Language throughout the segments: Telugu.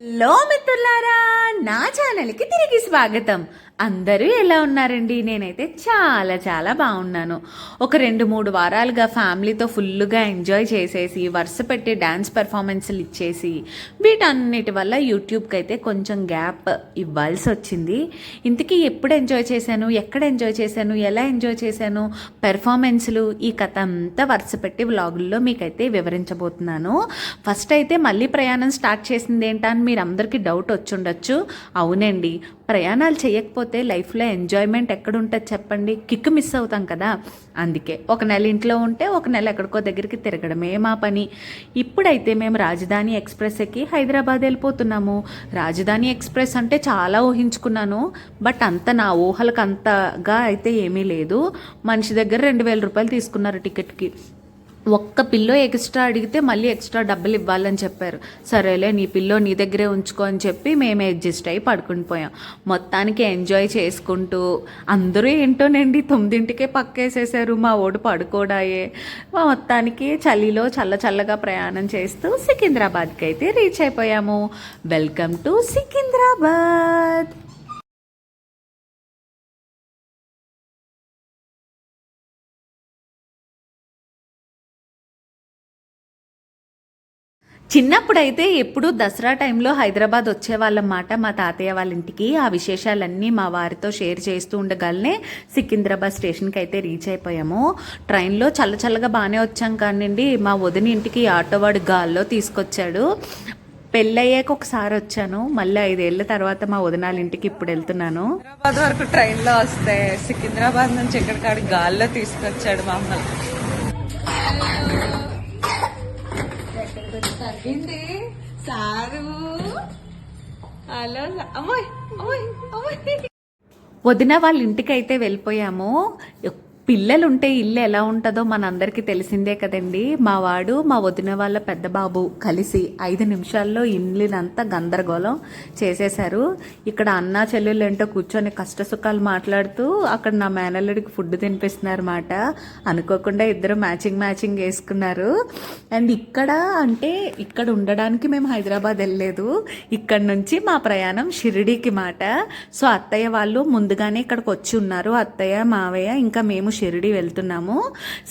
హలో మిత్రులారా, నా ఛానల్కి తిరిగి స్వాగతం. అందరూ ఎలా ఉన్నారండి? నేనైతే చాలా చాలా బాగున్నాను. ఒక 2-3 వారాలుగా ఫ్యామిలీతో ఫుల్గా ఎంజాయ్ చేసేసి వరుస పెట్టి డ్యాన్స్ పెర్ఫార్మెన్స్లు ఇచ్చేసి వీటన్నిటి వల్ల యూట్యూబ్కి అయితే కొంచెం గ్యాప్ ఇవ్వాల్సి వచ్చింది. ఇంతకీ ఎప్పుడు ఎంజాయ్ చేశాను, ఎక్కడ ఎంజాయ్ చేశాను, ఎలా ఎంజాయ్ చేశాను, పెర్ఫార్మెన్స్లు, ఈ కథ అంతా వరుస పెట్టి వ్లాగుల్లో మీకైతే వివరించబోతున్నాను. ఫస్ట్ అయితే మళ్ళీ ప్రయాణం స్టార్ట్ చేసింది ఏంటా అని మీరు అందరికీ డౌట్ వచ్చుండొచ్చు. అవునండి, ప్రయాణాలు చేయకపోతే లైఫ్లో ఎంజాయ్మెంట్ ఎక్కడుంటుంది చెప్పండి? కిక్ మిస్ అవుతాం కదా. అందుకే ఒక నెల ఇంట్లో ఉంటే ఒక నెల ఎక్కడికో దగ్గరికి తిరగడమే మా పని. ఇప్పుడైతే మేము రాజధాని ఎక్స్ప్రెస్ ఎక్కి హైదరాబాద్ వెళ్ళిపోతున్నాము. రాజధాని ఎక్స్ప్రెస్ అంటే చాలా ఊహించుకున్నాను, బట్ అంత నా ఊహలకు అంతగా అయితే ఏమీ లేదు. మనిషి దగ్గర 2,000 రూపాయలు తీసుకున్నారు టికెట్కి. ఒక్క పిల్లో ఎక్స్ట్రా అడిగితే మళ్ళీ ఎక్స్ట్రా డబ్బులు ఇవ్వాలని చెప్పారు. సరేలే, నీ పిల్లో నీ దగ్గరే ఉంచుకో అని చెప్పి మేమే అడ్జస్ట్ అయ్యి పడుకుని పోయాం. మొత్తానికి ఎంజాయ్ చేసుకుంటూ అందరూ ఏంటోనండి 9ంటికే పక్కేసేసారు. మా ఓడు పడుకోడాయే. మొత్తానికి చలిలో చల్లగా ప్రయాణం చేస్తూ సికింద్రాబాద్కి అయితే రీచ్ అయిపోయాము. Welcome to Secunderabad. చిన్నప్పుడైతే ఎప్పుడూ దసరా టైంలో హైదరాబాద్ వచ్చేవాళ్ళమాట మా తాతయ్య వాళ్ళ ఇంటికి. ఆ విశేషాలన్నీ మా వారితో షేర్ చేస్తూ ఉండగానే సికింద్రాబాద్ స్టేషన్కి అయితే రీచ్ అయిపోయాము. ట్రైన్లో చల్లగా బాగానే వచ్చాం కానివ్వండి, మా వదిన ఇంటికి ఆటోవాడు గాల్లో తీసుకొచ్చాడు. పెళ్ళయ్యాక ఒకసారి వచ్చాను, మళ్ళీ 5 ఏళ్ళ తర్వాత మా వదినాల ఇంటికి ఇప్పుడు వెళ్తున్నాను. హైదరాబాద్ వరకు ట్రైన్లో వస్తే సికింద్రాబాద్ నుంచి ఎక్కడికాడి గాల్లో తీసుకొచ్చాడు మమ్మల్ని. ఏంటి సారు? హలో, అమ్మాయి వదిన వాళ్ళ ఇంటికి అయితే వెళ్ళిపోయాము. పిల్లలుంటే ఇల్లు ఎలా ఉంటుందో మనందరికీ తెలిసిందే కదండి. మా వాడు మా వదిన వాళ్ళ పెద్ద బాబు కలిసి 5 నిమిషాల్లో ఇల్లునంతా గందరగోళం చేసేశారు. ఇక్కడ అన్నా చెల్లెళ్ళు ఏంటో కూర్చొని కష్టసుఖాలు మాట్లాడుతూ అక్కడ నా మేనల్లుడికి ఫుడ్ తినిపిస్తున్నారన్నమాట. అనుకోకుండా ఇద్దరు మ్యాచింగ్ వేసుకున్నారు. అండ్ ఇక్కడ ఉండడానికి మేము హైదరాబాద్ వెళ్ళలేదు. ఇక్కడ నుంచి మా ప్రయాణం షిరిడీకి మాట. సో అత్తయ్య వాళ్ళు ముందుగానే ఇక్కడికి వచ్చి ఉన్నారు. అత్తయ్య, మావయ్య, ఇంకా మేము షిరిడి వెళ్తున్నాము.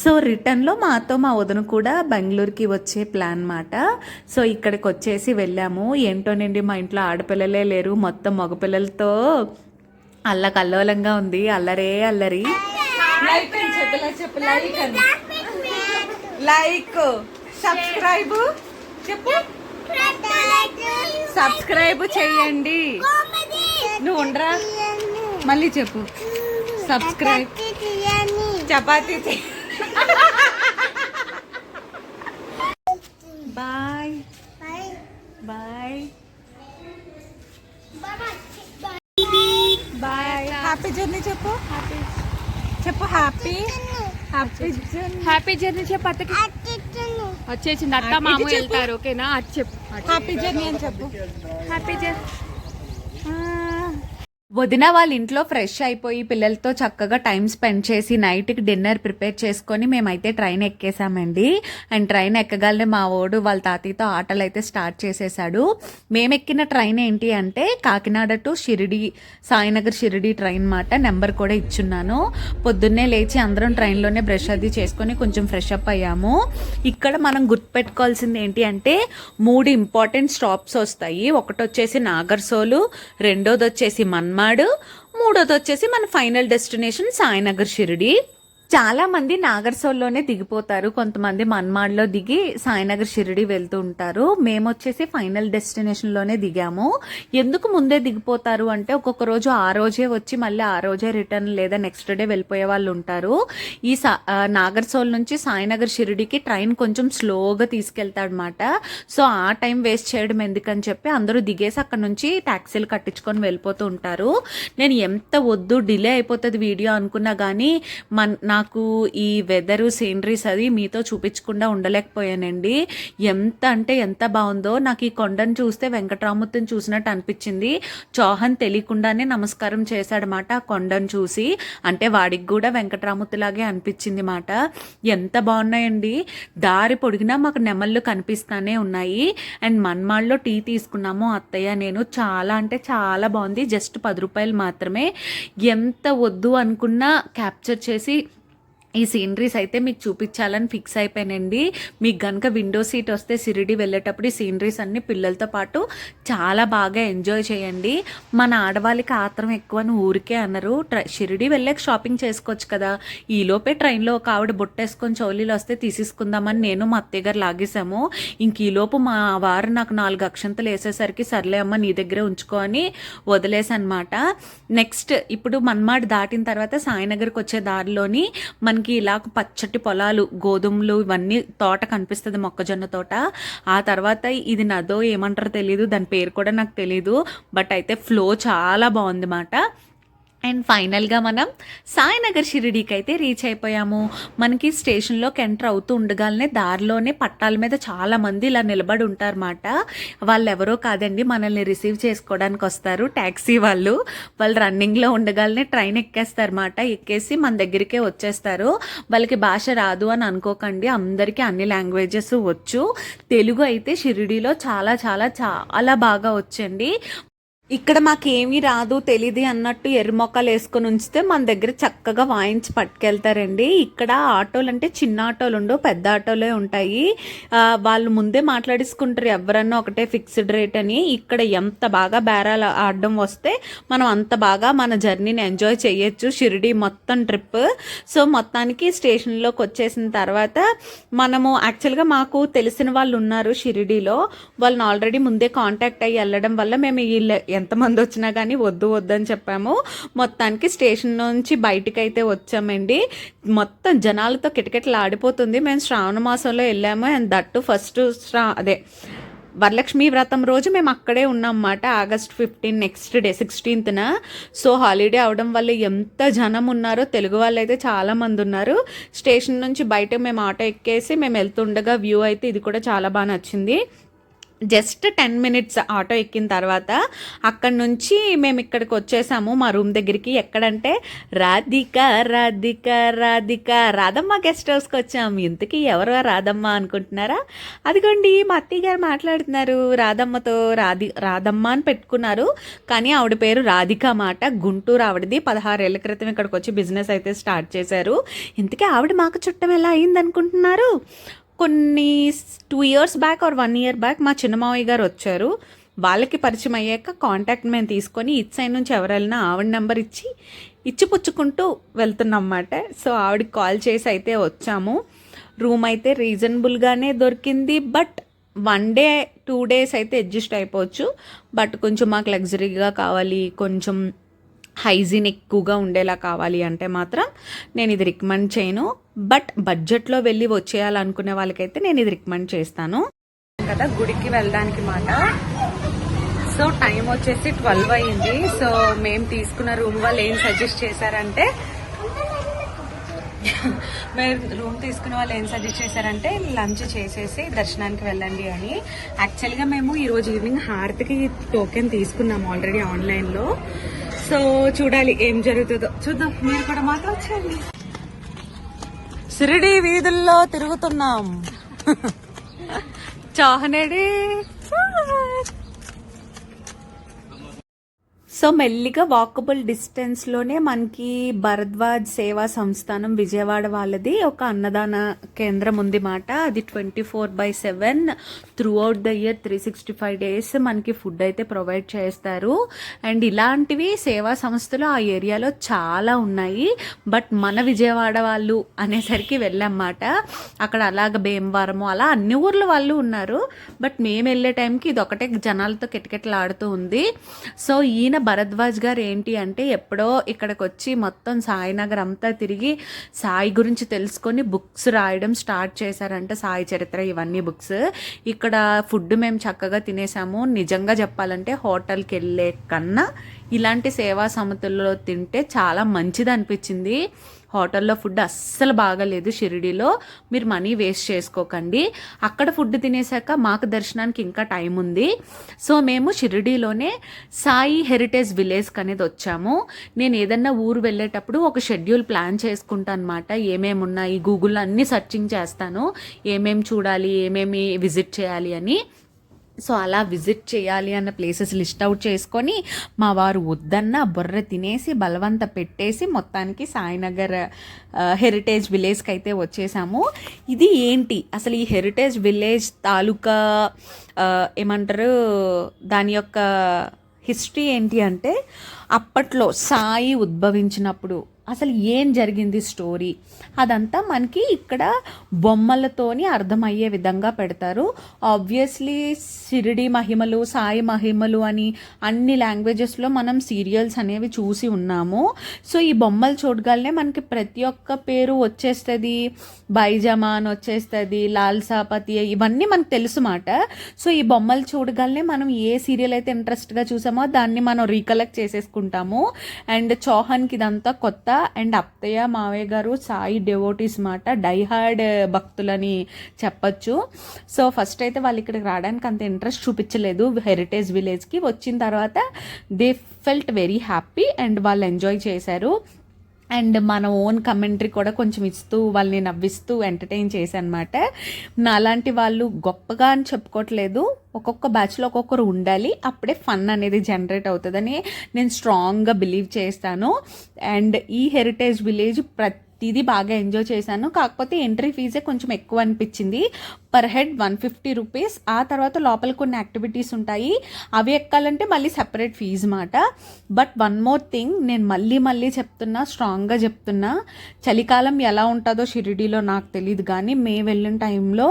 సో రిటర్న్లో మాతో మా వదిన కూడా బెంగళూరుకి వచ్చే ప్లాన్ మాట. సో ఇక్కడికి వచ్చేసి వెళ్ళాము. ఏంటోనండి, మా ఇంట్లో ఆడపిల్లలే లేరు, మొత్తం మగపిల్లలతో అల్లకల్లోలంగా ఉంది. అల్లరి. లైక్ సబ్స్క్రైబ్ చెప్పు, సబ్స్క్రైబ్ చేయండి. నువ్వు ఉండరా, మళ్ళీ చెప్పు. సబ్స్క్రైబ్, చపాతీ. బాయ్. హ్యాపీ జర్నీ చెప్పు. హ్యాపీ జర్నీ చెప్పు. అత్తకి వచ్చేసింది. అత్త మామ వెళ్తారు, ఓకేనా? అది చెప్పు. హ్యాపీ జర్నీ అని చెప్పు. Happy journey. వదిన వాళ్ళ ఇంట్లో ఫ్రెష్ అయిపోయి పిల్లలతో చక్కగా టైం స్పెండ్ చేసి నైట్కి డిన్నర్ ప్రిపేర్ చేసుకొని మేమైతే ట్రైన్ ఎక్కేసామండి. అండ్ ట్రైన్ ఎక్కగానే మా ఓడు వాళ్ళ తాతయ్యతో ఆటలు అయితే స్టార్ట్ చేసేసాడు. మేమెక్కిన ట్రైన్ ఏంటి అంటే కాకినాడ టు షిరిడి, సాయినగర్ షిరిడి ట్రైన్ మాట. నెంబర్ కూడా ఇచ్చున్నాను. పొద్దున్నే లేచి అందరం ట్రైన్లోనే బ్రష్ అది చేసుకొని కొంచెం ఫ్రెష్ అప్ అయ్యాము. ఇక్కడ మనం గుర్తుపెట్టుకోవాల్సింది ఏంటి అంటే 3 ఇంపార్టెంట్ స్టాప్స్ వస్తాయి. ఒకటి వచ్చేసి నాగర్సోలు, రెండోది వచ్చేసి మన్మాడు, మూడోది వచ్చేసి మన ఫైనల్ డెస్టినేషన్ సాయినగర్ షిరిడి. చాలా మంది నాగర్సోల్లోనే దిగిపోతారు, కొంతమంది మన్మాడ్లో దిగి సాయినగర్ షిరిడి వెళ్తూ ఉంటారు. మేము వచ్చేసి ఫైనల్ డెస్టినేషన్లోనే దిగాము. ఎందుకు ముందే దిగిపోతారు అంటే ఒక్కొక్క రోజు ఆ రోజే వచ్చి మళ్ళీ ఆ రోజే రిటర్న్ లేదా నెక్స్ట్ డే వెళ్ళిపోయే వాళ్ళు ఉంటారు. ఈ నాగర్సోల్ నుంచి సాయినగర్ షిరిడికి ట్రైన్ కొంచెం స్లోగా తీసుకెళ్తాడనమాట. సో ఆ టైం వేస్ట్ చేయడం ఎందుకని చెప్పి అందరూ దిగేసి అక్కడ నుంచి ట్యాక్సీలు కట్టించుకొని వెళ్ళిపోతూ ఉంటారు. నేను ఎంత వద్దు డిలే అయిపోతుంది వీడియో అనుకున్నా కానీ నాకు ఈ వెదరు సీనరీస్ అది మీతో చూపించకుండా ఉండలేకపోయానండి. ఎంత అంటే ఎంత బాగుందో. నాకు ఈ కొండను చూస్తే వెంకటరామూర్తిని చూసినట్టు అనిపించింది. చౌహాన్ తెలియకుండానే నమస్కారం చేశాడనమాట ఆ కొండను చూసి. అంటే వాడికి కూడా వెంకటరామూర్తిలాగే అనిపించింది మాట. ఎంత బాగున్నాయండి. దారి పొడిగినా మాకు నెమళ్ళు కనిపిస్తానే ఉన్నాయి. అండ్ మన్మాడ్లో టీ తీసుకున్నాము అత్తయ్య నేను. చాలా అంటే చాలా బాగుంది. జస్ట్ 10 రూపాయలు మాత్రమే. ఎంత వద్దు అనుకున్నా క్యాప్చర్ చేసి ఈ సీనరీస్ అయితే మీకు చూపించాలని ఫిక్స్ అయిపోయానండి. మీకు కనుక విండో సీట్ వస్తే షిరిడి వెళ్ళేటప్పుడు ఈ సీనరీస్ అన్ని పిల్లలతో పాటు చాలా బాగా ఎంజాయ్ చేయండి. మన ఆడవాళ్ళకి ఆత్రం ఎక్కువ అని ఊరికే అన్నారు. షిరిడి వెళ్ళాక షాపింగ్ చేసుకోవచ్చు కదా. ఈలోపే ట్రైన్లో ఒక ఆవిడ బొట్టేసుకొని చౌలీలు వస్తే తీసేసుకుందామని నేను మా అత్తయ్య గారు లాగేశాము. ఇంక ఈలోపు మా వారు నాకు 4 అక్షంతలు వేసేసరికి సర్లే అమ్మ నీ దగ్గరే ఉంచుకో అని వదిలేసనమాట. నెక్స్ట్ ఇప్పుడు మన్మాడ్ దాటిన తర్వాత సాయినగర్కి వచ్చే దారిలోని మనకి ఇలా పచ్చటి పొలాలు, గోధుమలు ఇవన్నీ తోట కనిపిస్తుంది, మొక్కజొన్న తోట. ఆ తర్వాత ఇది నదో ఏమంటారో తెలియదు, దాని పేరు కూడా నాకు తెలీదు. బట్ అయితే ఫ్లో చాలా బాగుంది మాట. అండ్ ఫైనల్గా మనం సాయినగర్ షిరిడీకి అయితే రీచ్ అయిపోయాము. మనకి స్టేషన్లోకి ఎంటర్ అవుతూ ఉండగానే దారిలోనే పట్టాల మీద చాలామంది ఇలా నిలబడి ఉంటారన్నమాట. వాళ్ళు ఎవరో కాదండి, మనల్ని రిసీవ్ చేసుకోవడానికి వస్తారు ట్యాక్సీ వాళ్ళు. వాళ్ళు రన్నింగ్లో ఉండగానే ట్రైన్ ఎక్కేస్తారన్నమాట. ఎక్కేసి మన దగ్గరికే వచ్చేస్తారు. వాళ్ళకి భాష రాదు అని అనుకోకండి, అందరికీ అన్ని లాంగ్వేజెస్ వచ్చు. తెలుగు అయితే షిరిడీలో చాలా చాలా చాలా బాగా వచ్చండి. ఇక్కడ మాకేమీ రాదు తెలీదు అన్నట్టు ఎర్రమొక్కలు వేసుకొని ఉంచితే మన దగ్గర చక్కగా వాయించి పట్టుకెళ్తారండి. ఇక్కడ ఆటోలు అంటే చిన్న ఆటోలు ఉండవు, పెద్ద ఆటోలే ఉంటాయి. వాళ్ళు ముందే మాట్లాడేసుకుంటారు ఎవరన్నా ఒకటే ఫిక్స్డ్ రేట్ అని. ఇక్కడ ఎంత బాగా బేరాలు ఆడడం వస్తే మనం అంత బాగా మన జర్నీని ఎంజాయ్ చేయొచ్చు షిరిడి మొత్తం ట్రిప్. సో మొత్తానికి స్టేషన్లోకి వచ్చేసిన తర్వాత మనము యాక్చువల్గా మాకు తెలిసిన వాళ్ళు ఉన్నారు షిరిడీలో. వాళ్ళని ఆల్రెడీ ముందే కాంటాక్ట్ అయ్యి వెళ్ళడం వల్ల మేము ఎంతమంది వచ్చినా కానీ వద్దు వద్దని చెప్పాము. మొత్తానికి స్టేషన్ నుంచి బయటికి అయితే వచ్చామండి. మొత్తం జనాలతో కిటకిటలు ఆడిపోతుంది. మేము శ్రావణ మాసంలో వెళ్ళాము. అండ్ దట్టు ఫస్ట్ వరలక్ష్మి వ్రతం రోజు మేము అక్కడే ఉన్నామన్నమాట. August 15 next day 16th. So holiday అవడం వల్ల ఎంత జనం ఉన్నారో, తెలుగు వాళ్ళు అయితే చాలామంది ఉన్నారు. స్టేషన్ నుంచి బయట మేము ఆటో ఎక్కేసి మేము వెళ్తుండగా వ్యూ అయితే ఇది కూడా చాలా బాగా నచ్చింది. జస్ట్ 10 minutes ఆటో ఎక్కిన తర్వాత అక్కడ నుంచి మేము ఇక్కడికి వచ్చేసాము మా రూమ్ దగ్గరికి. ఎక్కడంటే రాధిక రాధిక రాధిక రాధమ్మ గెస్ట్ హౌస్కి వచ్చాము. ఇంతకీ ఎవరు రాధమ్మ అనుకుంటున్నారా? అదిగోండి మా అత్తయ్య గారు మాట్లాడుతున్నారు. రాధమ్మతో రాధమ్మ అని పెట్టుకున్నారు, కానీ ఆవిడ పేరు రాధిక మాట. గుంటూరు ఆవిడది. 16 ఏళ్ల క్రితం ఇక్కడికి వచ్చి బిజినెస్ అయితే స్టార్ట్ చేశారు. ఇంతకీ ఆవిడ మాకు చుట్టం ఎలా అయింది అనుకుంటున్నారు? కొన్ని 2 years back or 1 year back మా చిన్నమావయ్య గారు వచ్చారు. వాళ్ళకి పరిచయం అయ్యాక కాంటాక్ట్ మేము తీసుకొని ఇటు సైడ్ నుంచి ఎవరైనా ఆవిడ నెంబర్ ఇచ్చి పుచ్చుకుంటూ వెళ్తున్నాం అన్నమాట. సో ఆవిడకి కాల్ చేసి అయితే వచ్చాము. రూమ్ అయితే రీజనబుల్గానే దొరికింది. బట్ 1 day 2 days అయితే అడ్జస్ట్ అయిపోవచ్చు. బట్ కొంచెం మాకు లగ్జరీగా కావాలి, కొంచెం హైజీన్ ఎక్కువగా ఉండేలా కావాలి అంటే మాత్రం నేను ఇది రికమెండ్ చేయను. బట్ బడ్జెట్లో వెళ్ళి వచ్చేయాలనుకునే వాళ్ళకైతే నేను ఇది రికమెండ్ చేస్తాను కదా గుడికి వెళ్ళడానికి మాట. సో టైం వచ్చేసి 12 అయింది. సో మేము తీసుకున్న రూమ్ వాళ్ళు ఏం సజెస్ట్ చేశారంటే లంచ్ చేసేసి దర్శనానికి వెళ్ళండి అని. యాక్చువల్గా మేము ఈరోజు ఈవినింగ్ హారతికి టోకెన్ తీసుకున్నాము ఆల్రెడీ ఆన్లైన్లో. సో చూడాలి ఏం జరుగుతుందో చూద్దాం. మీరు కూడా మాతో వచ్చేయండి. షిరిడి వీధుల్లో తిరుగుతున్నాం. చాహనేడి. సో మెల్లిగా వాకబుల్ డిస్టెన్స్లోనే మనకి భరద్వాజ్ సేవా సంస్థానం విజయవాడ వాళ్ళది ఒక అన్నదాన కేంద్రం ఉంది మాట. అది 24/7 through out the year 365 days మనకి ఫుడ్ అయితే ప్రొవైడ్ చేస్తారు. అండ్ ఇలాంటివి సేవా సంస్థలు ఆ ఏరియాలో చాలా ఉన్నాయి. బట్ మన విజయవాడ వాళ్ళు అనేసరికి వెళ్ళామన్నమాట. అక్కడ అలాగ భీమవరము అలా అన్ని ఊర్ల వాళ్ళు ఉన్నారు. బట్ మేము వెళ్ళే టైంకి ఇది ఒకటే జనాలతో కిటకిటలాడుతూ ఉంది. సో ఈయన భరద్వాజ్ గారు ఏంటి అంటే ఎప్పుడో ఇక్కడికి వచ్చి మొత్తం సాయినగర్ అంతా తిరిగి సాయి గురించి తెలుసుకొని బుక్స్ రాయడం స్టార్ట్ చేశారంట. సాయి చరిత్ర ఇవన్నీ బుక్స్. ఇక్కడ ఫుడ్ మేము చక్కగా తినేసాము. నిజంగా చెప్పాలంటే హోటల్కి వెళ్ళే కన్నా ఇలాంటి సేవా సమితుల్లో తింటే చాలా మంచిది అనిపించింది. హోటల్లో ఫుడ్ అస్సలు బాగాలేదు షిరిడీలో. మీరు మనీ వేస్ట్ చేసుకోకండి. అక్కడ ఫుడ్ తినేసాక మాకు దర్శనానికి ఇంకా టైం ఉంది. సో మేము షిరిడీలోనే సాయి హెరిటేజ్ విలేజ్కి అనేది వచ్చాము. నేను ఏదన్నా ఊరు వెళ్ళేటప్పుడు ఒక షెడ్యూల్ ప్లాన్ చేసుకుంటాను అనమాట. ఏమేమి ఉన్నాయి గూగుల్లో అన్నీ సర్చింగ్ చేస్తాను, ఏమేమి చూడాలి, ఏమేమి విజిట్ చేయాలి అని. సో అలా విజిట్ చేయాలి అన్న ప్లేసెస్ లిస్ట్ అవుట్ చేసుకొని మా వారు వద్దన్న బుర్ర తినేసి బలవంత పెట్టేసి మొత్తానికి సాయినగర్ హెరిటేజ్ విలేజ్కి అయితే వచ్చేసాము. ఇది ఏంటి అసలు ఈ హెరిటేజ్ విలేజ్ తాలూకా ఏమంటారు దాని యొక్క హిస్టరీ ఏంటి అంటే, అప్పట్లో సాయి ఉద్భవించినప్పుడు అసలు ఏం జరిగింది స్టోరీ అదంతా మనకి ఇక్కడ బొమ్మలతోని అర్థమయ్యే విధంగా పెడతారు. ఆబ్వియస్లీ షిరిడి మహిమలు, సాయి మహిమలు అని అన్ని లాంగ్వేజెస్లో మనం సీరియల్స్ అనేవి చూసి ఉన్నాము. సో ఈ బొమ్మలు చూడగానే మనకి ప్రతి ఒక్క పేరు వచ్చేస్తుంది. బైజమాన్ వచ్చేస్తుంది, లాల్సాపతి, ఇవన్నీ మనకు తెలుసు మాట. సో ఈ బొమ్మలు చూడగానే మనం ఏ సీరియల్ అయితే ఇంట్రెస్ట్గా చూసామో దాన్ని మనం రీకలెక్ట్ చేసేసుకుంటాము. అండ్ చౌహాన్కి ఇదంతా కొత్త. అండ్ అత్తయ్య మావయ్య గారు సాయి డెవోటీస్ మాట, డైహార్డ్ భక్తులని చెప్పచ్చు. సో ఫస్ట్ అయితే వాళ్ళు ఇక్కడికి రావడానికి అంత ఇంట్రెస్ట్ చూపించలేదు హెరిటేజ్ విలేజ్కి. వచ్చిన తర్వాత they felt very happy and వాళ్ళు ఎంజాయ్ చేశారు. అండ్ మన ఓన్ కమెంటరీ కూడా కొంచెం ఇస్తూ వాళ్ళని నవ్విస్తూ ఎంటర్టైన్ చేశానమాట. నాలాంటి వాళ్ళు గొప్పగా అని చెప్పుకోవట్లేదు, ఒక్కొక్క బ్యాచ్లో ఒక్కొక్కరు ఉండాలి, అప్పుడే ఫన్ అనేది జనరేట్ అవుతుందని నేను స్ట్రాంగ్గా బిలీవ్ చేస్తాను. అండ్ ఈ హెరిటేజ్ విలేజ్ ప్రతిదీ బాగా ఎంజాయ్ చేశాను. కాకపోతే ఎంట్రీ ఫీజే కొంచెం ఎక్కువ అనిపించింది, పర్ హెడ్ 150 రూపీస్. ఆ తర్వాత లోపల కొన్ని యాక్టివిటీస్ ఉంటాయి, అవి ఎక్కాలంటే మళ్ళీ సెపరేట్ ఫీజు మాట. బట్ వన్ మోర్ థింగ్, నేను మళ్ళీ చెప్తున్నా, స్ట్రాంగ్గా చెప్తున్నా, చలికాలం ఎలా ఉంటుందో షిరిడీలో నాకు తెలియదు కానీ మేము వెళ్ళిన టైంలో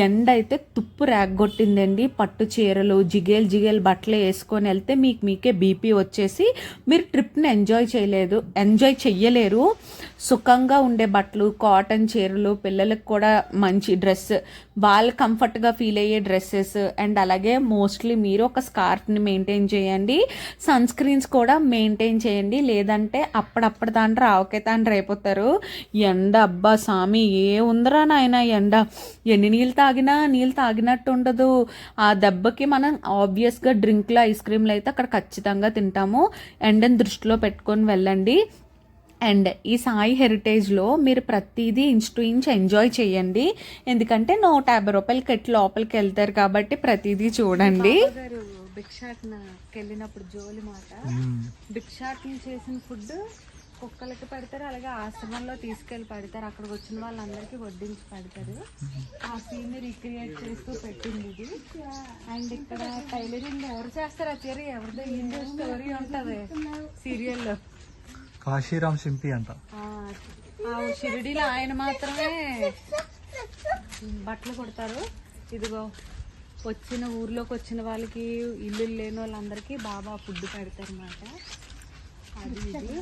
ఎండ అయితే తుప్పు రేగొట్టిందండి. పట్టు చీరలు, జిగేల్ బట్టలు వేసుకొని వెళ్తే మీకే బీపీ వచ్చేసి మీరు ట్రిప్ని ఎంజాయ్ చెయ్యలేరు. సుఖంగా ఉండే బట్టలు, కాటన్ చీరలు, పిల్లలకు కూడా మంచి డ్రెస్, వాళ్ళు కంఫర్ట్గా ఫీల్ అయ్యే డ్రెస్సెస్, అండ్ అలాగే మోస్ట్లీ మీరు ఒక స్కార్ఫ్ని మెయింటైన్ చేయండి. సన్ స్క్రీన్స్ కూడా మెయింటైన్ చేయండి, లేదంటే అప్పుడప్పుడు దాంట్లో ఆవకేతాండ్ర అయిపోతారు. ఎండ అబ్బా సామి ఏ ఉందరా నాయన ఎండ, ఎన్ని నీళ్ళు తాగినట్టు ఉండదు. ఆ దెబ్బకి మనం ఆబ్వియస్గా డ్రింక్లు, ఐస్ క్రీమ్లు అయితే అక్కడ ఖచ్చితంగా తింటాము. ఎండని దృష్టిలో పెట్టుకొని వెళ్ళండి. అండ్ ఈ సాయి హెరిటేజ్లో మీరు ప్రతిదీ ఇంచ్ టు ఇంచ్ ఎంజాయ్ చేయండి, ఎందుకంటే 150 రూపాయలకి ఎట్లా లోపలికి వెళ్తారు కాబట్టి ప్రతిదీ చూడండి. భిక్షాటనకి వెళ్ళినప్పుడు జోలి మాట, భిక్షాటన చేసిన ఫుడ్ కుక్కలకి పెడతారు, అలాగే ఆశ్రమంలో తీసుకెళ్ళి పెడతారు. అక్కడికి వచ్చిన వాళ్ళందరికీ వడ్డించి పెడతారు. ఆ సీన్ రీక్రియేట్ చేస్తూ పెట్టింది ఇది. అండ్ ఇక్కడ టైలరింగ్ ఎవరు చేస్తారు, ఆ చీర ఎవరిదో ఇండియన్ స్టోరీ ఉంటుంది సీరియల్లో. కాశీరామ్ సింపి అంట. షిరిడీలో ఆయన మాత్రమే బట్టలు కుడతారు. ఇదిగో ఊర్లోకి వచ్చిన వాళ్ళకి, ఇల్లు లేని వాళ్ళందరికీ బాబా ఫుడ్ పెడతారు అన్నమాట. అది ఇది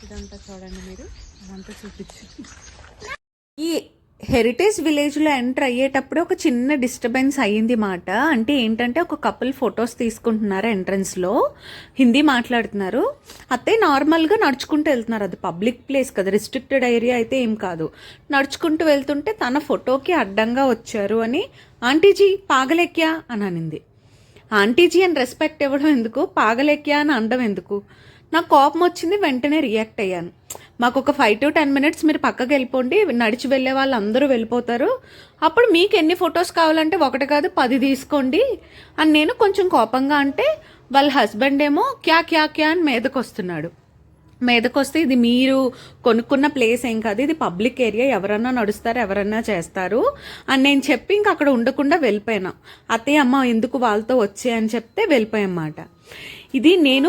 ఇదంతా చూడండి మీరు, అదంతా చూపించు. ఈ హెరిటేజ్ విలేజ్లో ఎంటర్ అయ్యేటప్పుడు ఒక చిన్న డిస్టర్బెన్స్ అయ్యింది మాట. అంటే ఏంటంటే ఒక కపుల్ ఫొటోస్ తీసుకుంటున్నారు, ఎంట్రన్స్లో హిందీ మాట్లాడుతున్నారు. అత్తయ్య నార్మల్గా నడుచుకుంటూ వెళ్తున్నారు, అది పబ్లిక్ ప్లేస్ కదా, రిస్ట్రిక్టెడ్ ఏరియా అయితే ఏం కాదు. నడుచుకుంటూ వెళ్తుంటే తన ఫోటోకి అడ్డంగా వచ్చారు అని ఆంటీజీ పాగలెక్యా అని అనింది. ఆంటీజీ అని రెస్పెక్ట్ ఇవ్వడం ఎందుకు, పాగలెక్యా అని అనడం ఎందుకు? నాకు కోపం వచ్చింది, వెంటనే రియాక్ట్ అయ్యాను. మాకు ఒక 5 to 10 minutes మీరు పక్కకి వెళ్ళిపోండి, నడిచి వెళ్ళే వాళ్ళు అందరూ వెళ్ళిపోతారు, అప్పుడు మీకు ఎన్ని ఫొటోస్ కావాలంటే 1 కాదు 10 తీసుకోండి అని నేను కొంచెం కోపంగా అంటే, వాళ్ళ హస్బెండ్ ఏమో క్యా అని మీదకొస్తే ఇది మీరు కొనుక్కున్న ప్లేస్ ఏం కాదు, ఇది పబ్లిక్ ఏరియా, ఎవరన్నా నడుస్తారు, ఎవరన్నా చేస్తారు అని నేను చెప్పి ఇంక అక్కడ ఉండకుండా వెళ్ళిపోయాను. అత్తయ్య అమ్మ ఎందుకు వాళ్ళతో వచ్చే అని చెప్తే వెళ్ళిపోయామాట. ఇది నేను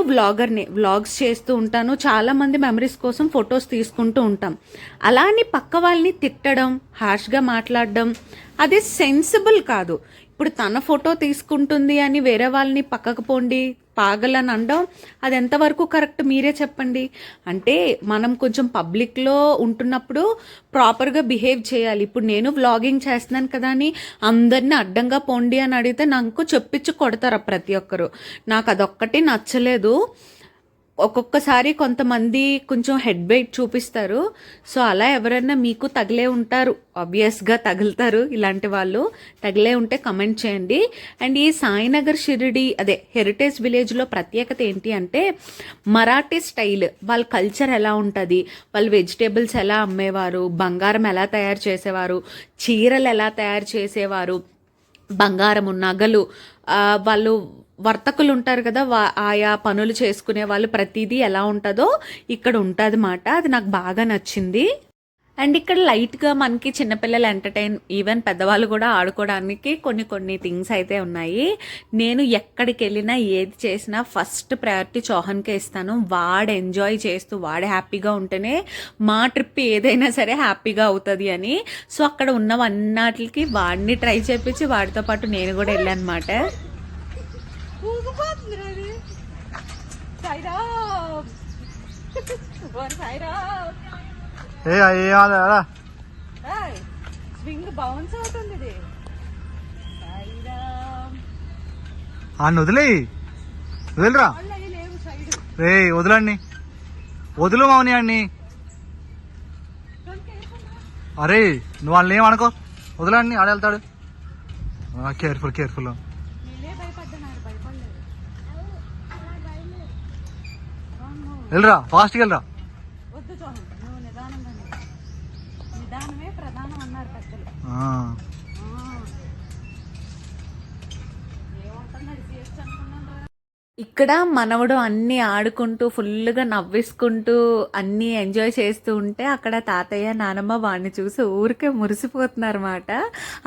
వ్లాగ్స్ చేస్తూ ఉంటాను, చాలామంది మెమరీస్ కోసం ఫొటోస్ తీసుకుంటూ ఉంటాం. అలా అని పక్క వాళ్ళని తిట్టడం, హార్ష్గా మాట్లాడడం అది సెన్సిబుల్ కాదు. ఇప్పుడు తన ఫోటో తీసుకుంటుంది అని వేరే వాళ్ళని పక్కకు పోండి పాగలని అనడం అది ఎంతవరకు కరెక్ట్ మీరే చెప్పండి. అంటే మనం కొంచెం పబ్లిక్లో ఉంటున్నప్పుడు ప్రాపర్గా బిహేవ్ చేయాలి. ఇప్పుడు నేను వ్లాగింగ్ చేస్తున్నాను కదా అని అందరినీ అడ్డంగా పోండి అని అడిగితే నాకు చెప్పించి కొడతారు ప్రతి ఒక్కరు. నాకు అదొక్కటి నచ్చలేదు. ఒక్కొక్కసారి కొంతమంది కొంచెం హెడ్ వెయిట్ చూపిస్తారు. సో అలా ఎవరైనా మీకు తగిలే ఉంటారు, ఆబ్వియస్గా తగులుతారు. ఇలాంటి వాళ్ళు తగిలే ఉంటే కమెంట్ చేయండి. అండ్ ఈ సాయినగర్ షిరిడి అదే హెరిటేజ్ విలేజ్లో ప్రత్యేకత ఏంటి అంటే మరాఠీ స్టైల్, వాళ్ళ కల్చర్ ఎలా ఉంటుంది, వాళ్ళు వెజిటేబుల్స్ ఎలా అమ్మేవారు, బంగారం ఎలా తయారు చేసేవారు, చీరలు ఎలా తయారు చేసేవారు, బంగారము నగలు, వాళ్ళు వర్తకులు ఉంటారు కదా, ఆయా పనులు చేసుకునే వాళ్ళు, ప్రతిదీ ఎలా ఉంటుందో ఇక్కడ ఉంటుంది మాట. అది నాకు బాగా నచ్చింది. అండ్ ఇక్కడ లైట్గా మనకి చిన్నపిల్లలు ఎంటర్టైన్, ఈవెన్ పెద్దవాళ్ళు కూడా ఆడుకోవడానికి కొన్ని థింగ్స్ అయితే ఉన్నాయి. నేను ఎక్కడికి వెళ్ళినా ఏది చేసినా ఫస్ట్ ప్రయారిటీ చౌహాన్కే ఇస్తాను. వాడు ఎంజాయ్ చేస్తూ వాడు హ్యాపీగా ఉంటేనే మా ట్రిప్ ఏదైనా సరే హ్యాపీగా అవుతుంది అని. సో అక్కడ ఉన్నవన్నిటికి వాడిని ట్రై చేపించి వాడితో పాటు నేను కూడా వెళ్ళాను అనమాట. స్వింగ్ బౌన్స్ అవుతుంది ఇది. వదిలేరా రే, వదలండి, వదులు మౌని అన్ని. అరే నువ్వు వాళ్ళని ఏమనుకో, వదలండి, ఆడ వెళ్తాడు. Careful careful. వెళ్ళరా, ఫాస్ట్గా వెళ్ళరా. ఇక్కడ మనవడు అన్నీ ఆడుకుంటూ ఫుల్గా నవ్వేసుకుంటూ అన్నీ ఎంజాయ్ చేస్తూ ఉంటే అక్కడ తాతయ్య నానమ్మ వాడిని చూసి ఊరికే మురిసిపోతున్నారన్నమాట.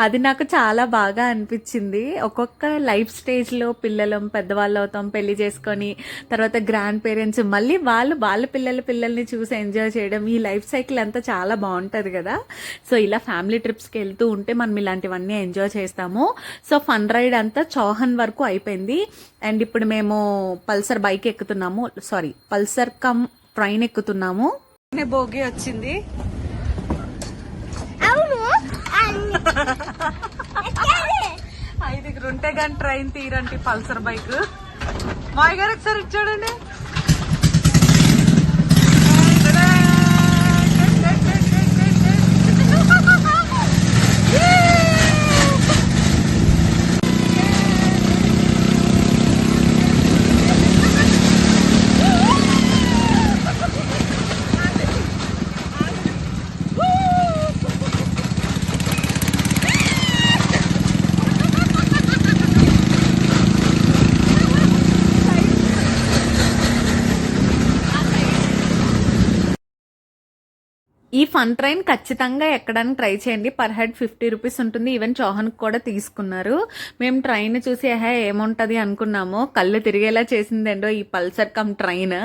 అది నాకు చాలా బాగా అనిపించింది. ఒక్కొక్క లైఫ్ స్టేజ్లో పిల్లలం పెద్దవాళ్ళు అవుతాం, పెళ్లి చేసుకొని తర్వాత గ్రాండ్ పేరెంట్స్, మళ్ళీ వాళ్ళ పిల్లల్ని చూసి ఎంజాయ్ చేయడం, ఈ లైఫ్ సైకిల్ అంతా చాలా బాగుంటుంది కదా. సో ఇలా ఫ్యామిలీ ట్రిప్స్కి వెళ్తూ ఉంటే మనం ఇలాంటివన్నీ ఎంజాయ్ చేస్తాము. సో ఫన్ రైడ్ అంతా చౌహాన్ వరకు అయిపోయింది. అండ్ ఇప్పుడు మేము పల్సర్ బైక్ ఎక్కుతున్నాము, సారీ పల్సర్ కమ్ ట్రైన్ ఎక్కుతున్నాము. భోగి వచ్చింది. ఐదుగురు ఉంటే కానీ ట్రైన్ తీరండి పల్సర్ బైక్. మా గారు ఒకసారి ఇచ్చాడండి. ఈ ఫన్ ట్రైన్ ఖచ్చితంగా ఎక్కడానికి ట్రై చేయండి. పర్ హెడ్ 50 రూపీస్ ఉంటుంది. ఈవెన్ చౌహాన్కి కూడా తీసుకున్నారు. మేము ట్రైన్ చూసి ఏముంటది అనుకున్నాము, కళ్ళు తిరిగేలా చేసిందేంటో ఈ పల్సర్ కమ్ ట్రైన్.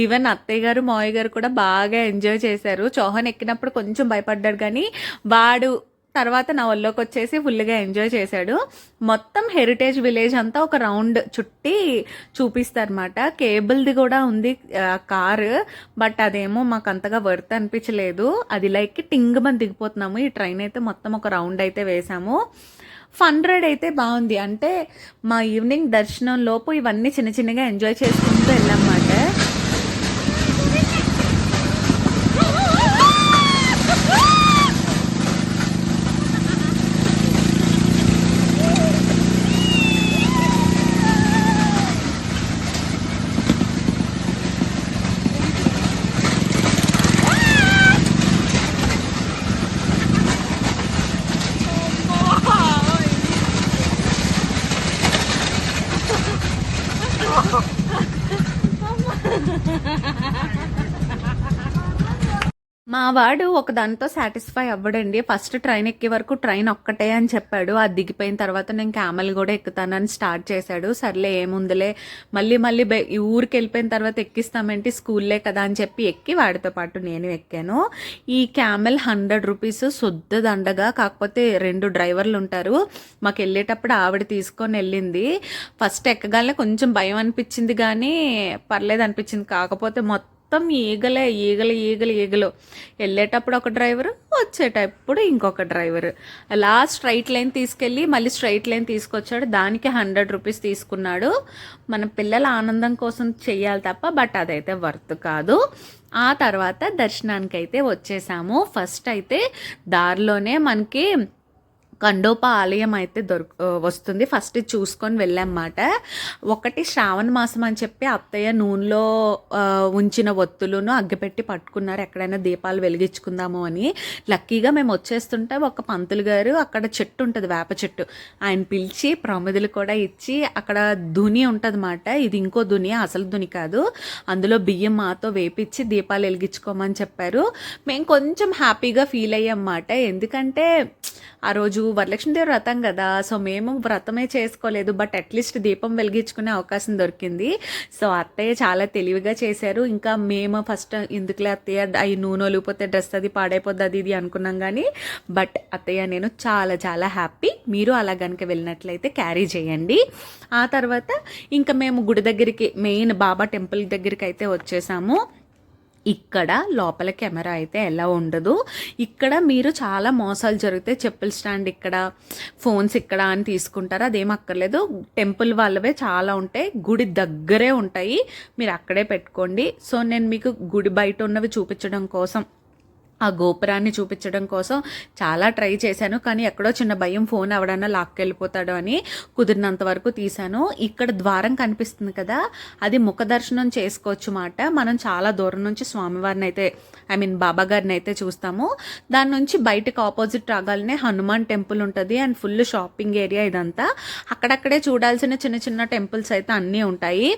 ఈవెన్ అత్తయ్య గారు మావయ్య గారు కూడా బాగా ఎంజాయ్ చేశారు. చౌహాన్ ఎక్కినప్పుడు కొంచెం భయపడ్డాడు, కానీ వాడు తర్వాత నా ఒళ్ళోకి వచ్చేసి ఫుల్గా ఎంజాయ్ చేశాడు. మొత్తం హెరిటేజ్ విలేజ్ అంతా ఒక రౌండ్ చుట్టి చూపిస్తారన్నమాట. కేబుల్ది కూడా ఉంది కారు, బట్ అదేమో మాకు అంతగా వర్త్ అనిపించలేదు. అది లైక్ టింగ్ మంది దిగిపోతున్నాము. ఈ ట్రైన్ అయితే మొత్తం ఒక రౌండ్ అయితే వేసాము. ఫన్ రైడ్ అయితే బాగుంది. అంటే మా ఈవినింగ్ దర్శనం లోపు ఇవన్నీ చిన్నగా ఎంజాయ్ చేసుకుంటూ వెళ్ళామన్నమాట. మా వాడు ఒక దాంతో సాటిస్ఫై అవ్వడండి. ఫస్ట్ ట్రైన్ ఎక్కే వరకు ట్రైన్ ఒక్కటే అని చెప్పాడు. అది దిగిపోయిన తర్వాత నేను క్యామెల్ కూడా ఎక్కుతానని స్టార్ట్ చేశాడు. సర్లే ఏముందిలే, మళ్ళీ ఈ ఊరికి వెళ్ళిపోయిన తర్వాత ఎక్కిస్తామేంటి, స్కూల్లే కదా అని చెప్పి ఎక్కి వాడితో పాటు నేను ఎక్కాను. ఈ క్యామెల్ 100 రూపీస్ శుద్ధ దండగా. కాకపోతే 2 డ్రైవర్లు ఉంటారు. మాకు వెళ్ళేటప్పుడు ఆవిడ తీసుకొని వెళ్ళింది. ఫస్ట్ ఎక్కగానే కొంచెం భయం అనిపించింది, కానీ పర్లేదు అనిపించింది. కాకపోతే మొత్తం ఈగలే ఈగలు ఈగలు ఈగలు. వెళ్ళేటప్పుడు ఒక డ్రైవరు, వచ్చేటప్పుడు ఇంకొక డ్రైవరు. లాస్ట్ స్ట్రైట్ లైన్ తీసుకెళ్ళి మళ్ళీ స్ట్రైట్ లైన్ తీసుకొచ్చాడు. దానికి 100 రూపీస్ తీసుకున్నాడు. మన పిల్లల ఆనందం కోసం చెయ్యాలి తప్ప, బట్ అదైతే వర్త్ కాదు. ఆ తర్వాత దర్శనానికి అయితే వచ్చేసాము. ఫస్ట్ అయితే దారిలోనే మనకి ఖండోపా ఆలయం అయితే వస్తుంది. ఫస్ట్ చూసుకొని వెళ్ళామన్నమాట. ఒకటి శ్రావణ మాసం అని చెప్పి అత్తయ్య నూనెలో ఉంచిన ఒత్తులను అగ్గిపెట్టి పట్టుకున్నారు, ఎక్కడైనా దీపాలు వెలిగించుకుందాము అని. లక్కీగా మేము వచ్చేస్తుంటే ఒక పంతులు గారు, అక్కడ చెట్టు ఉంటుంది వేప చెట్టు, ఆయన పిలిచి ప్రమిదలు కూడా ఇచ్చి, అక్కడ దుని ఉంటుంది అన్నమాట. ఇది ఇంకో దుని, అసలు దుని కాదు. అందులో బియ్యం మాతో వేపించి దీపాలు వెలిగించుకోమని చెప్పారు. మేము కొంచెం హ్యాపీగా ఫీల్ అయ్యామన్నమాట. ఎందుకంటే ఆ రోజు వరలక్ష్మీదేవి వ్రతం కదా, సో మేము వ్రతమే చేసుకోలేదు, బట్ అట్లీస్ట్ దీపం వెలిగించుకునే అవకాశం దొరికింది. సో అత్తయ్య చాలా తెలివిగా చేశారు. ఇంకా మేము ఫస్ట్ ఎందుకులే అత్తయ్య అవి నూనె ఒలిగిపోతే డ్రెస్ అది పాడైపోద్ది అది ఇది అనుకున్నాం, కానీ బట్ అత్తయ్య నేను చాలా చాలా హ్యాపీ. మీరు అలా కనుక వెళ్ళినట్లయితే క్యారీ చేయండి. ఆ తర్వాత ఇంకా మేము గుడి దగ్గరికి, మెయిన్ బాబా టెంపుల్ దగ్గరికి అయితే వచ్చేసాము. ఇక్కడ లోపల కెమెరా అయితే ఎలా ఉండదు. ఇక్కడ మీరు చాలా మోసాలు జరిగితే చెప్పుల స్టాండ్ ఇక్కడ, ఫోన్స్ ఇక్కడ అని తీసుకుంటారు. అదేం అక్కర్లేదు, టెంపుల్ వాళ్ళవే చాలా ఉంటాయి, గుడి దగ్గరే ఉంటాయి, మీరు అక్కడే పెట్టుకోండి. సో నేను మీకు గుడి బయట ఉన్నవి చూపించడం కోసం, ఆ గోపురాన్ని చూపించడం కోసం చాలా ట్రై చేశాను, కానీ ఎక్కడో చిన్న భయం, ఫోన్ ఎవడన్నా లాక్కెళ్ళిపోతాడో అని కుదిరినంత వరకు తీశాను. ఇక్కడ ద్వారం కనిపిస్తుంది కదా, అది ముఖ దర్శనం చేసుకోవచ్చు మాట. మనం చాలా దూరం నుంచి స్వామివారిని అయితే, బాబా గారిని అయితే చూస్తాము. దాని నుంచి బయటకు ఆపోజిట్ రాగాలనే హనుమాన్ టెంపుల్ ఉంటుంది అండ్ ఫుల్ షాపింగ్ ఏరియా ఇదంతా. అక్కడక్కడే చూడాల్సిన చిన్న చిన్న టెంపుల్స్ అయితే అన్నీ ఉంటాయి.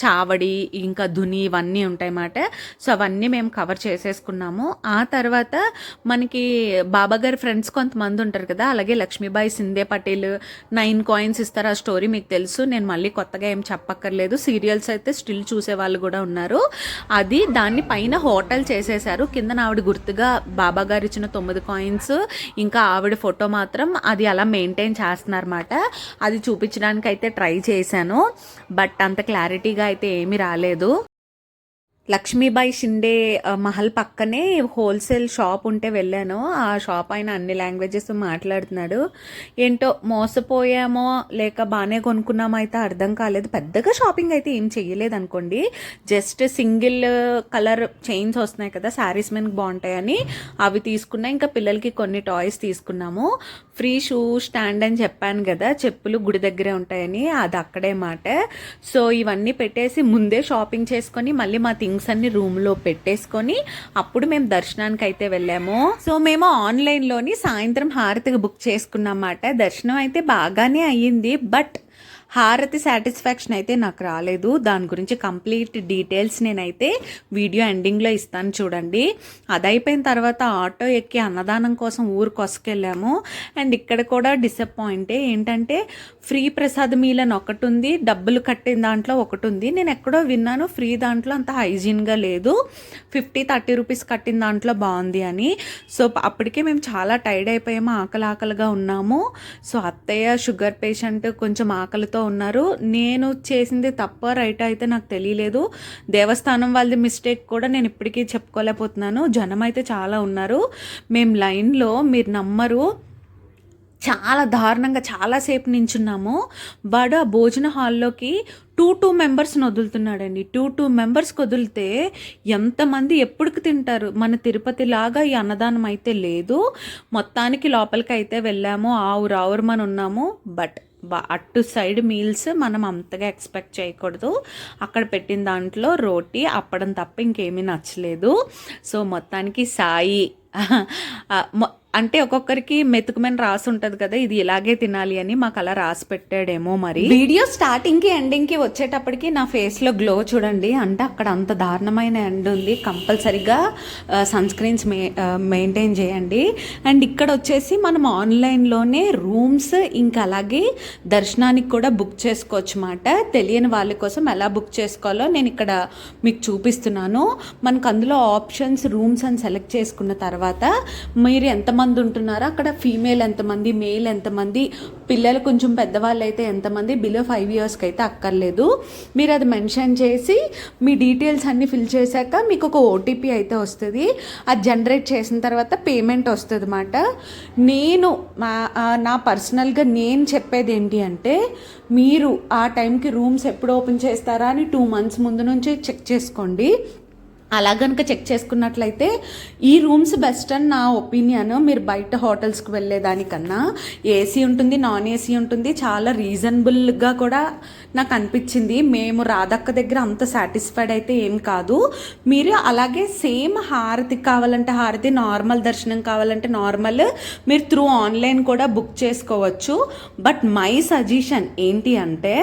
చావడి, ఇంకా ధుని, ఇవన్నీ ఉంటాయి మాట. సో అవన్నీ మేము కవర్ చేసేసుకున్నాము. ఆ తర్వాత మనకి బాబాగారి ఫ్రెండ్స్ కొంతమంది ఉంటారు కదా, అలాగే లక్ష్మీబాయి సింధే పటేల్ 9 కాయిన్స్ ఇస్తారు. ఆ స్టోరీ మీకు తెలుసు, నేను మళ్ళీ కొత్తగా ఏం చెప్పక్కర్లేదు. సీరియల్స్ అయితే స్టిల్ చూసే వాళ్ళు కూడా ఉన్నారు. అది దాన్ని పైన హోటల్ చేసేసారు, కింద ఆవిడ గుర్తుగా బాబాగారు ఇచ్చిన 9 కాయిన్స్ ఇంకా ఆవిడ ఫోటో మాత్రం అది అలా మెయింటైన్ చేస్తున్నారన్నమాట. అది చూపించడానికి అయితే ట్రై చేశాను, బట్ అంత క్లారిటీగా అయితే ఏమీ రాలేదు. లక్ష్మీబాయి షిండే మహల్ పక్కనే హోల్సేల్ షాప్ ఉంటే వెళ్ళాను. ఆ షాప్ ఆయన అన్ని లాంగ్వేజెస్ మాట్లాడుతున్నాడు. ఏంటో మోసపోయామో లేక బాగానే కొనుక్కున్నామో అయితే అర్థం కాలేదు. పెద్దగా షాపింగ్ అయితే ఏం చెయ్యలేదు అనుకోండి, జస్ట్ సింగిల్ కలర్ చైన్స్ వస్తున్నాయి కదా శారీస్ మీద బాగుంటాయని అవి తీసుకున్నా. ఇంకా పిల్లలకి కొన్ని టాయ్స్ తీసుకున్నాము. ఫ్రీ షూ స్టాండ్ అని చెప్పాను కదా, చెప్పులు గుడి దగ్గరే ఉంటాయని, అది అక్కడే మాట. సో ఇవన్నీ పెట్టేసి ముందే షాపింగ్ చేసుకొని మళ్ళీ మా థింగ్స్ అన్ని రూమ్లో పెట్టేసుకొని అప్పుడు మేము దర్శనానికి అయితే వెళ్ళాము. సో మేము ఆన్లైన్లోని సాయంత్రం హారతికి బుక్ చేసుకున్నమాట. దర్శనం అయితే బాగానే అయ్యింది, బట్ హారతి సాటిస్ఫాక్షన్ అయితే నాకు రాలేదు. దాని గురించి కంప్లీట్ డీటెయిల్స్ నేనైతే వీడియో ఎండింగ్లో ఇస్తాను చూడండి. అది అయిపోయిన తర్వాత ఆటో ఎక్కి అన్నదానం కోసం ఊరు కొసుకెళ్ళాము. అండ్ ఇక్కడ కూడా డిసప్పాయింటే, ఏంటంటే ఫ్రీ ప్రసాద్ మీల్ అని ఒకటి ఉంది, డబ్బులు కట్టిన దాంట్లో ఒకటి ఉంది. నేను ఎక్కడో విన్నాను ఫ్రీ దాంట్లో అంత హైజీన్గా లేదు, 50-30 రూపీస్ కట్టిన దాంట్లో బాగుంది అని. సో అప్పటికే మేము చాలా టైర్డ్ అయిపోయాము, ఆకలిగా ఉన్నాము. సో అత్తయ్య షుగర్ పేషెంట్, కొంచెం ఆకలితో ఉన్నారు. నేను చేసింది తప్ప రైట్ అయితే నాకు తెలియలేదు. దేవస్థానం వాళ్ళది మిస్టేక్ కూడా నేను ఇప్పటికీ చెప్పుకోలేకపోతున్నాను. జనం అయితే చాలా ఉన్నారు. మేము లైన్లో, మీరు నమ్మరు, చాలా దారుణంగా చాలాసేపు నించున్నాము. వాడు ఆ భోజన హాల్లోకి 2 మెంబర్స్ని వదులుతున్నాడండి. 2 మెంబర్స్కి వదిలితే ఎంతమంది ఎప్పటికి తింటారు? మన తిరుపతి లాగా ఈ అన్నదానం అయితే లేదు. మొత్తానికి లోపలికి అయితే వెళ్ళాము, ఆవురావురమని ఉన్నాము. బట్ అటు సైడ్ మీల్స్ మనం అంతగా ఎక్స్పెక్ట్ చేయకూడదు. అక్కడ పెట్టిన దాంట్లో రోటీ, అప్పడం తప్ప ఇంకేమీ నచ్చలేదు. సో మొత్తానికి సాయి అంటే ఒక్కొక్కరికి మెతుకుమని రాసి ఉంటుంది కదా, ఇది ఇలాగే తినాలి అని మాకు అలా రాసి పెట్టాడేమో మరి. వీడియో స్టార్టింగ్కి ఎండింగ్కి వచ్చేటప్పటికి నా ఫేస్లో గ్లో చూడండి. అంటే అక్కడ అంత దారుణమైన ఎండ్ ఉంది. కంపల్సరిగా సన్ స్క్రీన్స్ మెయింటైన్ చేయండి. అండ్ ఇక్కడ వచ్చేసి మనం ఆన్లైన్లోనే రూమ్స్ ఇంకా అలాగే దర్శనానికి కూడా బుక్ చేసుకోవచ్చు అన్నమాట. తెలియని వాళ్ళ కోసం ఎలా బుక్ చేసుకోవాలో నేను ఇక్కడ మీకు చూపిస్తున్నాను. మనకు అందులో ఆప్షన్స్ రూమ్స్ అని సెలెక్ట్ చేసుకున్న తర్వాత తర్వాత మీరు ఎంతమంది ఉంటున్నారో అక్కడ ఫీమేల్ ఎంతమంది, మేల్ ఎంతమంది, పిల్లలు కొంచెం పెద్దవాళ్ళు అయితే ఎంతమంది, బిలో 5 ఇయర్స్కి అయితే అక్కర్లేదు. మీరు అది మెన్షన్ చేసి మీ డీటెయిల్స్ అన్నీ ఫిల్ చేశాక మీకు ఒక ఓటీపీ అయితే వస్తుంది. అది జనరేట్ చేసిన తర్వాత పేమెంట్ వస్తుంది అన్నమాట. నా పర్సనల్గా నేను చెప్పేది ఏంటి అంటే, మీరు ఆ టైంకి రూమ్స్ ఎప్పుడు ఓపెన్ చేస్తారా అని 2 months ముందు నుంచి చెక్ చేసుకోండి. అలా కనుక చెక్ చేసుకున్నట్లయితే ఈ రూమ్స్ బెస్ట్ అని నా ఒపీనియన్. మీరు బయట హోటల్స్కి వెళ్ళేదానికన్నా ఏసీ ఉంటుంది, నాన్ ఏసీ ఉంటుంది, చాలా రీజనబుల్గా కూడా నాకు అనిపించింది. మేము రాధక్క దగ్గర అంత సాటిస్ఫైడ్ అయితే ఏం కాదు. మీరు అలాగే సేమ్ హారతి కావాలంటే హారతి, నార్మల్ దర్శనం కావాలంటే నార్మల్, మీరు త్రూ ఆన్లైన్ కూడా బుక్ చేసుకోవచ్చు. బట్ మై సజెషన్ ఏంటి అంటే,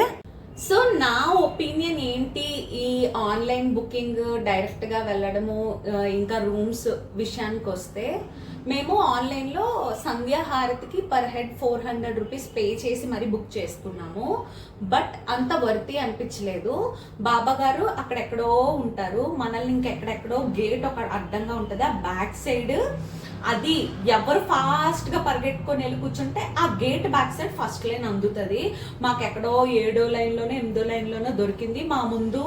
సో నా ఒపీనియన్ ఏంటి, ఈ ఆన్లైన్ బుకింగ్ డైరెక్ట్గా వెళ్ళడము, ఇంకా రూమ్స్ విషయానికి వస్తే, మేము ఆన్లైన్లో సంధ్యా హారతికి పర్ హెడ్ 400 రూపీస్ పే చేసి మరీ బుక్ చేసుకున్నాము. బట్ అంత వర్తి అనిపించలేదు. బాబా గారు అక్కడెక్కడో ఉంటారు, మనల్ని ఇంకెక్కడెక్కడో గేట్ ఒక అడ్డంగా ఉంటుంది, ఆ బ్యాక్ సైడ్ అది ఎవరు ఫాస్ట్గా పరిగెట్టుకొని వెళ్ళి కూర్చుంటే ఆ gate back side first line అందుతుంది. మాకెక్కడో 7వ లైన్లోనే 8వ లైన్లోనే దొరికింది. మా ముందు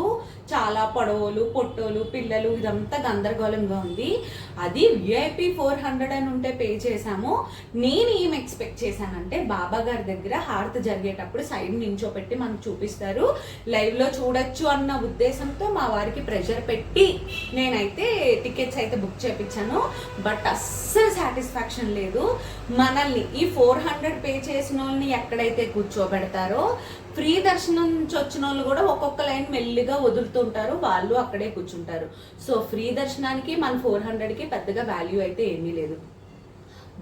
చాలా పొడవలు, పొట్టోలు, పిల్లలు, ఇదంతా గందరగోళంగా ఉంది. అది విఐపి 400 అని ఉంటే పే చేశాము. నేను ఏం ఎక్స్పెక్ట్ చేశానంటే, బాబా గారి దగ్గర హారతి జరిగేటప్పుడు సైడ్ నించోపెట్టి మనకు చూపిస్తారు, లైవ్లో చూడొచ్చు అన్న ఉద్దేశంతో మా వారికి ప్రెషర్ పెట్టి నేనైతే టికెట్స్ అయితే బుక్ చేయించాను. బట్ అస్సలు సాటిస్ఫాక్షన్ లేదు. మనల్ని ఈ 400 పే చేసిన వాళ్ళని ఎక్కడైతే కూర్చోబెడతారో, ఫ్రీ దర్శనం నుంచి వచ్చిన వాళ్ళు కూడా ఒక్కొక్క లైన్ మెల్లిగా వదులుతుంటారు, వాళ్ళు అక్కడే కూర్చుంటారు. సో ఫ్రీ దర్శనానికి మన 400కి పెద్దగా వాల్యూ అయితే ఏమీ లేదు.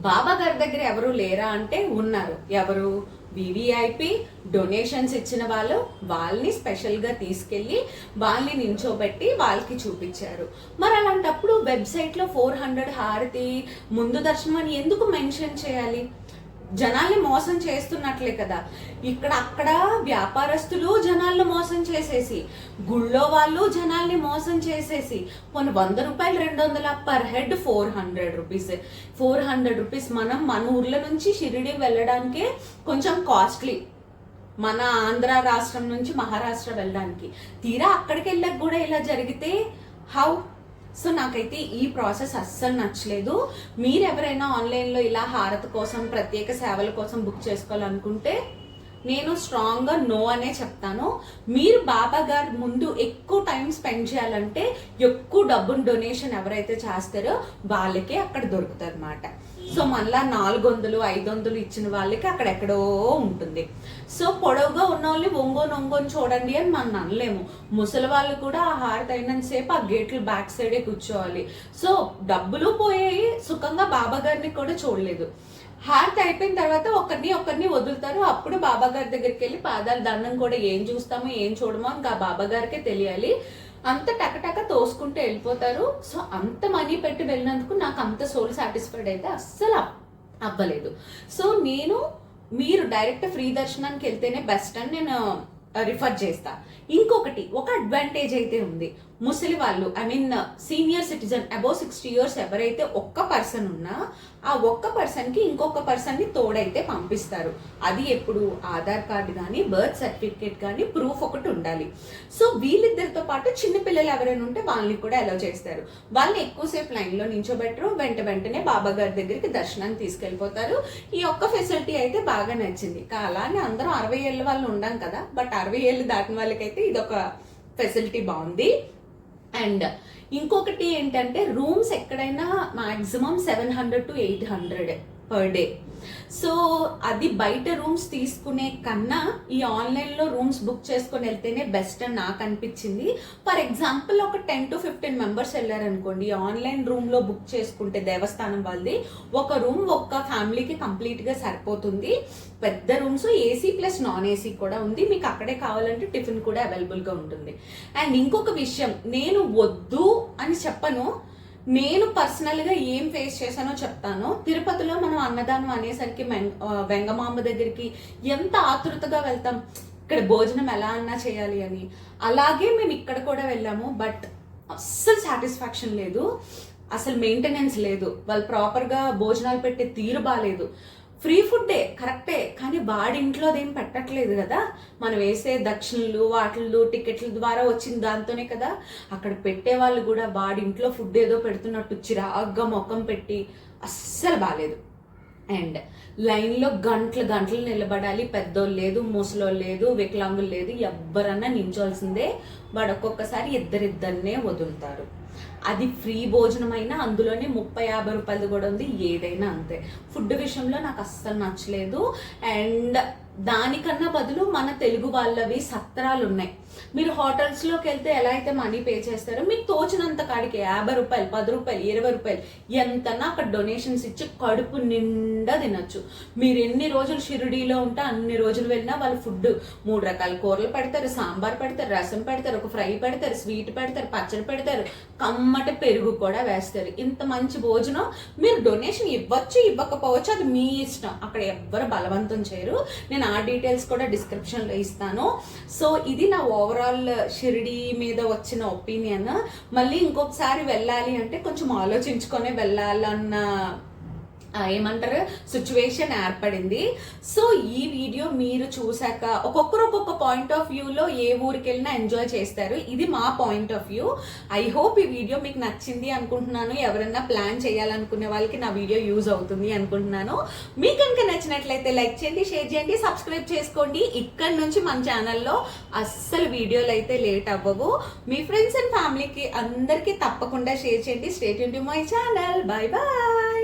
బాబా గారి దగ్గర ఎవరు లేరా అంటే ఉన్నారు. ఎవరు? వివిఐపి డొనేషన్స్ ఇచ్చిన వాళ్ళని స్పెషల్గా తీసుకెళ్ళి వాళ్ళని నించోబెట్టి వాళ్ళకి చూపించారు. మరి అలాంటప్పుడు వెబ్సైట్లో 400 హారతి ముందు దర్శనం అని ఎందుకు మెన్షన్ చేయాలి? జనాల్ని మోసం చేస్తున్నట్లే కదా. అక్కడ వ్యాపారస్తులు జనాలను మోసం చేసేసి, గుళ్ళో వాళ్ళు జనాల్ని మోసం చేసేసి, కొన్ని 100 రూపాయలు 200 పర్ హెడ్ 400 రూపీస్. 400 రూపీస్ మన ఊర్ల నుంచి షిరిడి వెళ్ళడానికే కొంచెం కాస్ట్లీ, మన ఆంధ్ర రాష్ట్రం నుంచి మహారాష్ట్ర వెళ్ళడానికి. తీరా అక్కడికి వెళ్ళక కూడా ఇలా జరిగితే హౌ? సో నాకైతే ఈ ప్రాసెస్ అస్సలు నచ్చలేదు. మీరు ఎవరైనా ఆన్లైన్లో ఇలా హారతి కోసం, ప్రత్యేక సేవల కోసం బుక్ చేసుకోవాలనుకుంటే నేను స్ట్రాంగ్గా నో అనే చెప్తాను. మీరు బాబా గారి ముందు ఎక్కువ టైం స్పెండ్ చేయాలంటే ఎక్కువ డబ్బును డొనేషన్ ఎవరైతే చేస్తారో వాళ్ళకే అక్కడ దొరుకుతుంది అన్నమాట. సో మళ్ళా 400, 500 ఇచ్చిన వాళ్ళకి అక్కడెక్కడో ఉంటుంది. సో పొడవుగా ఉన్న వాళ్ళని ఒంగోని చూడండి అని మనం అనలేము. ముసలి వాళ్ళు కూడా ఆ హారతి అయినంతసేపు ఆ గేట్లు బ్యాక్ సైడే కూర్చోవాలి. సో డబ్బులు పోయాయి, సుఖంగా బాబా గారిని కూడా చూడలేదు. హారతి అయిపోయిన తర్వాత ఒకరిని వదులుతారు. అప్పుడు బాబా గారి దగ్గరికి వెళ్ళి పాదాలు దండం కూడా ఏం చూస్తామో ఏం చూడమో ఇంకా బాబా గారికే తెలియాలి. అంత టకటక తోసుకుంటూ వెళ్ళిపోతారు. సో అంత మనీ పెట్టి వెళ్ళినందుకు నాకు అంత సోల్ సాటిస్ఫైడ్ అయితే అస్సలు అవ్వలేదు. సో మీరు డైరెక్ట్ ఫ్రీ దర్శనానికి వెళ్తేనే బెస్ట్ అని నేను రిఫర్ చేస్తా. ఇంకొకటి, ఒక అడ్వాంటేజ్ అయితే ఉంది. ముసలి వాళ్ళు, సీనియర్ సిటిజన్ అబౌవ్ 60 years ఎవరైతే ఒక్క పర్సన్ ఉన్నా ఆ ఒక్క పర్సన్కి ఇంకొక పర్సన్ని తోడైతే పంపిస్తారు. అది ఎప్పుడు ఆధార్ కార్డు కానీ, బర్త్ సర్టిఫికేట్ కానీ, ప్రూఫ్ ఒకటి ఉండాలి. సో వీళ్ళిద్దరితో పాటు చిన్నపిల్లలు ఎవరైనా ఉంటే వాళ్ళని కూడా అలౌ చేస్తారు. వాళ్ళని ఎక్కువసేపు లైన్లో నించోబెట్టరు, వెంటనే బాబా గారి దగ్గరికి దర్శనానికి తీసుకెళ్ళిపోతారు. ఈ ఒక్క ఫెసిలిటీ అయితే బాగా నచ్చింది. అలానే అందరం 60 ఏళ్ళ వాళ్ళు ఉండం కదా, బట్ 60 ఏళ్ళు దాటిన వాళ్ళకైతే ఇదొక ఫెసిలిటీ బాగుంది. అండ్ ఇంకొకటి ఏంటంటే, రూమ్స్ ఎక్కడైనా maximum 700 to 800 per day. So అది బయట రూమ్స్ తీసుకునే కన్నా ఈ ఆన్లైన్లో రూమ్స్ బుక్ చేసుకొని వెళ్తేనే బెస్ట్ అని నాకు అనిపించింది. ఫర్ ఎగ్జాంపుల్ ఒక 10 to 15 members వెళ్ళారనుకోండి, ఆన్లైన్ రూమ్లో బుక్ చేసుకుంటే దేవస్థానం వాళ్ళది ఒక రూమ్ ఒక్క ఫ్యామిలీకి కంప్లీట్గా సరిపోతుంది. పెద్ద rooms, AC plus non AC కూడా ఉంది. మీకు అక్కడే కావాలంటే టిఫిన్ కూడా అవైలబుల్గా ఉంటుంది. అండ్ ఇంకొక విషయం, నేను వద్దు అని చెప్పను, నేను పర్సనల్గా ఏం ఫేస్ చేశానో చెప్తాను. తిరుపతిలో మనం అన్నదానం అనేసరికి వెంగమాంబ దగ్గరికి ఎంత ఆతృతగా వెళ్తాం, ఇక్కడ భోజనం ఎలా అన్నా చేయాలి అని. అలాగే మేము ఇక్కడ కూడా వెళ్ళాము, బట్ అస్సలు సాటిస్ఫాక్షన్ లేదు. అసలు మెయింటెనెన్స్ లేదు, వాళ్ళు ప్రాపర్గా భోజనాలు పెట్టే తీరు బాగాలేదు. ఫ్రీ ఫుడ్డే కరెక్టే, కానీ వాడింట్లోదేం పెట్టట్లేదు కదా, మనం వేసే దక్షిణలు వాటిల్లో టికెట్ల ద్వారా వచ్చిన దాంతోనే కదా. అక్కడ పెట్టే వాళ్ళు కూడా వాడింట్లో ఫుడ్ ఏదో పెడుతున్నట్టు చిరాగ్గా ముఖం పెట్టి అస్సలు బాగాలేదు. అండ్ లైన్లో గంటలు గంటలు నిలబడాలి, పెద్దోళ్ళు లేదు, ముసలోళ్ళు లేదు, వికలాంగులు లేదు, ఎవ్వరన్నా నించోల్సిందే. వాడు ఒక్కొక్కసారి ఇద్దరిద్దరినే వదులుతారు. అది ఫ్రీ భోజనం అయినా అందులోనే 30-50 రూపాయలు కూడా ఉంది, ఏదైనా అంతే. ఫుడ్ విషయంలో నాకు అస్సలు నచ్చలేదు. అండ్ దానికన్నా బదులు మన తెలుగు వాళ్ళవి సత్రాలు ఉన్నాయి. మీరు హోటల్స్లోకి వెళ్తే ఎలా అయితే మనీ పే చేస్తారో మీకు తోచినంత కాడికి 50 రూపాయలు, 10 రూపాయలు, 20 రూపాయలు ఎంతన్నా అక్కడ డొనేషన్స్ ఇచ్చి కడుపు నిండా తినొచ్చు. మీరు ఎన్ని రోజులు షిరిడీలో ఉంటే అన్ని రోజులు వెళ్ళినా వాళ్ళు ఫుడ్ 3 రకాల కూరలు పెడతారు, సాంబార్ పెడతారు, రసం పెడతారు, ఒక ఫ్రై పెడతారు, స్వీట్ పెడతారు, పచ్చడి పెడతారు, కమ్మటి పెరుగు కూడా వేస్తారు. ఇంత మంచి భోజనం మీరు డొనేషన్ ఇవ్వచ్చు ఇవ్వకపోవచ్చు, అది మీ ఇష్టం. అక్కడ ఎవ్వరు బలవంతం చేయరు. నేను ఆ డీటెయిల్స్ కూడా డిస్క్రిప్షన్లో ఇస్తాను. సో ఇది నా ఓవరాల్ షిరిడీ మీద వచ్చిన ఒపీనియన్. మళ్ళీ ఇంకొకసారి వెళ్ళాలి అంటే కొంచెం ఆలోచించుకొని వెళ్ళాలన్న ఏమంటారు సిచ్యువేషన్ ఏర్పడింది. సో ఈ వీడియో మీరు చూసాక ఒక్కొక్కరు ఒక్కొక్క పాయింట్ ఆఫ్ వ్యూలో ఏ ఊరికి వెళ్ళినా ఎంజాయ్ చేస్తారు. ఇది మా point of view. I hope ఈ వీడియో మీకు నచ్చింది అనుకుంటున్నాను. ఎవరైనా ప్లాన్ చేయాలనుకునే వాళ్ళకి నా వీడియో యూజ్ అవుతుంది అనుకుంటున్నాను. మీకు కనుక నచ్చినట్లయితే లైక్ చేయండి, షేర్ చేయండి, సబ్స్క్రైబ్ చేసుకోండి. ఇక్కడ నుంచి మన ఛానల్లో అస్సలు వీడియోలు అయితే లేట్ అవ్వవు. మీ ఫ్రెండ్స్ అండ్ ఫ్యామిలీకి అందరికీ తప్పకుండా షేర్ చేయండి. Stay tune to my channel. Bye bye.